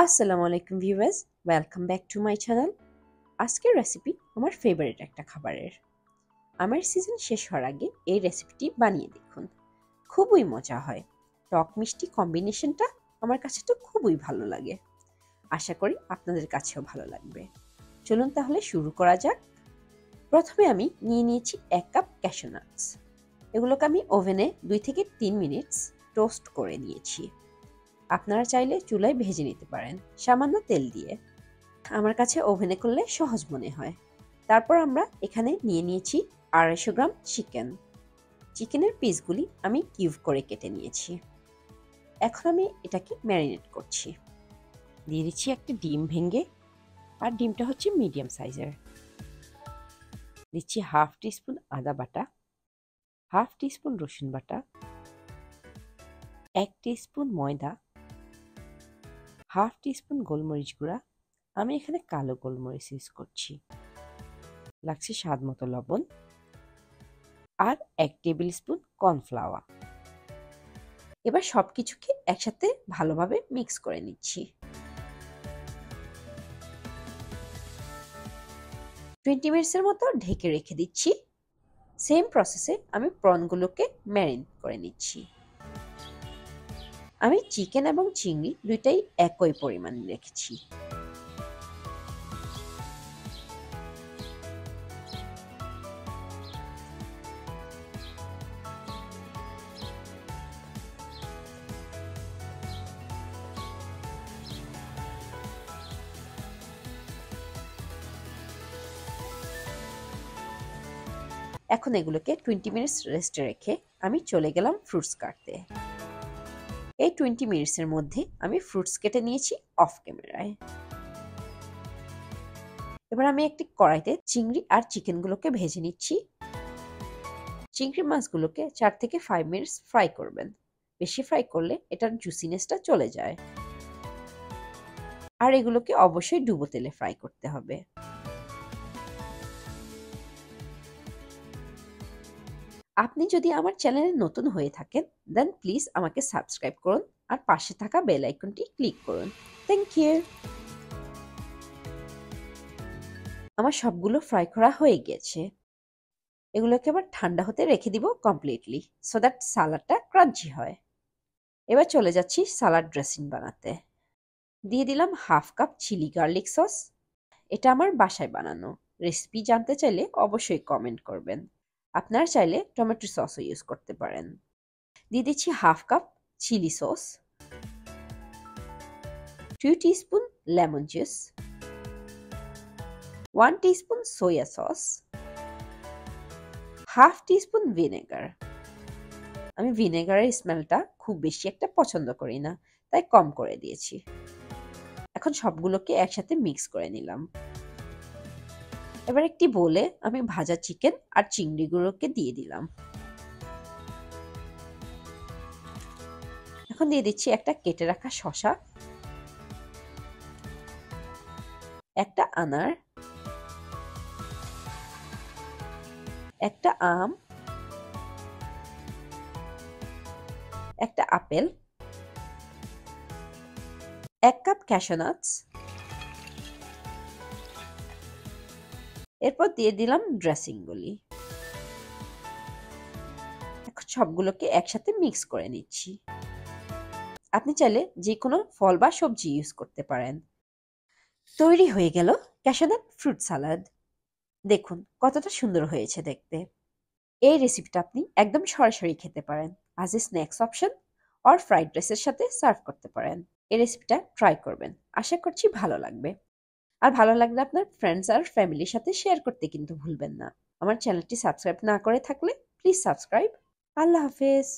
আসসালামু আলাইকুম viewers, welcome back to my channel. আজকের রেসিপি আমার ফেভারিট একটা খাবারের। আমার সিজন শেষ হওয়ার আগে এই রেসিপিটি বানিয়ে দেখুন, খুবই মজা হয়। টক মিষ্টি কম্বিনেশনটা আমার কাছে তো খুবই ভালো লাগে। আশা করি আপনাদের কাছেও ভালো লাগবে। চলুন তাহলে শুরু করা যাক। প্রথমে আমি নিয়ে নিয়েছি 1 কাপ ক্যাশু নাটস। এগুলোকে আমি ওভেনে 2 থেকে 3 মিনিটস টোস্ট করে নিয়েছি। আপনারা চাইলে চুলায় ভেজে নিতে পারেন সামান্য তেল দিয়ে। আমার কাছে ওভেনে করলে সহজ মনে হয়। তারপর আমরা এখানে নিয়ে নিয়েছি 250 গ্রাম চিকেন। চিকেনের পিসগুলি আমি কিউব করে কেটে নিয়েছি। এখন আমি এটাকে ম্যারিনেট করছি। দিয়ে দিচ্ছি একটা ডিম ভেঙে, আর ডিমটা হচ্ছে মিডিয়াম সাইজের। দিচ্ছি হাফ টিস্পুন আদা বাটা, হাফ টিস্পুন রসুন বাটা, 1 টিস্পুন ময়দা, হাফ টিস্পুন গোলমরিচ গুঁড়া। আমি এখানে কালো গোলমরিচ ইউজ করছি। লাগছে স্বাদ মতো লবণ, আর 1 টেবিল স্পুন কর্নফ্লাওয়ার। এবার সবকিছুকে একসাথে ভালোভাবে মিক্স করে নিচ্ছি। 20 মিনিটসের মতো ঢেকে রেখে দিচ্ছি। সেম প্রসেসে আমি প্রনগুলোকে ম্যারিনেট করে নিচ্ছি। আমি চিকেন এবং চিংড়ি দুইটাই একই পরিমাণ রেখেছি। এখন এগুলোকে 20 মিনিটস রেস্টে রেখে আমি চলে গেলাম ফ্রুটস কাটতে। এই 20 মিনিটসের মধ্যে আমি ফ্রুটস কেটে নিয়েছি অফ ক্যামেরায়। এবার আমি একটি কড়াইতে চিংড়ি আর চিকেনগুলোকে ভেজে নিচ্ছি। চিংড়ি মাছগুলোকে 4 থেকে 5 মিনিটস ফ্রাই করবেন। বেশি ফ্রাই করলে এটার জুসিনেসটা চলে যায়। আর এগুলোকে অবশ্যই ডুবো তেলে ফ্রাই করতে হবে। আপনি যদি আমার চ্যানেলে নতুন হয়ে থাকেন, দেন প্লিজ আমাকে সাবস্ক্রাইব করুন আর পাশে থাকা বেল আইকনটি ক্লিক করুন। Thank you. আমার সবগুলো ফ্রাই করা হয়ে গেছে। এগুলোকে এবার ঠান্ডা হতে রেখে দিব কমপ্লিটলি, সো দ্যাট সালাডটা ক্রাঞ্চি হয়। এবার চলে যাচ্ছি সালাড ড্রেসিং বানাতে। দিয়ে দিলাম half cup chili garlic sauce. এটা আমার বাসায় বানানো। রেসিপি জানতে চাইলে অবশ্যই কমেন্ট করবেন। আপনারা চাইলে টমেটো সসও ইউজ করতে পারেন। দিয়ে দিচ্ছি half cup chili sauce, 2 teaspoon lemon juice, 1 teaspoon soya sauce, half teaspoon vinegar. আমি ভিনেগারের স্মেলটা খুব বেশি একটা পছন্দ করি না, তাই কম করে দিয়েছি। এখন সবগুলোকে একসাথে মিক্স করে নিলাম। এবার একটি বোলে আমি ভাজা চিকেন আর চিংড়িগুলোকে দিয়ে দিলাম। এখন দিয়ে দিচ্ছি একটা কেটে রাখা শসা, একটা আনার, একটা আম, একটা আপেল, 1 কাপ ক্যাশু নাটস। এরপর দিয়ে দিলাম ড্রেসিংগুলি। এখন সবগুলোকে একসাথে মিক্স করে নিচ্ছি। আপনি চাইলে যে কোনো ফল বা সবজি ইউজ করতে পারেন। তৈরি হয়ে গেল ক্যাশু নাট ফ্রুট সালাদ। দেখুন কতটা সুন্দর হয়েছে দেখতে। এই রেসিপিটা আপনি একদম সরাসরি খেতে পারেন, as a snacks option or fried রাইসের সাথে সার্ভ করতে পারেন। এই রেসিপিটা ট্রাই করবেন, আশা করছি ভালো লাগবে। আর ভালো লাগলে আপনার ফ্রেন্ডস আর ফ্যামিলির সাথে শেয়ার করতে কিন্তু ভুলবেন না। আমার চ্যানেলটি সাবস্ক্রাইব না করে থাকলে প্লিজ সাবস্ক্রাইব। আল্লাহ হাফেজ।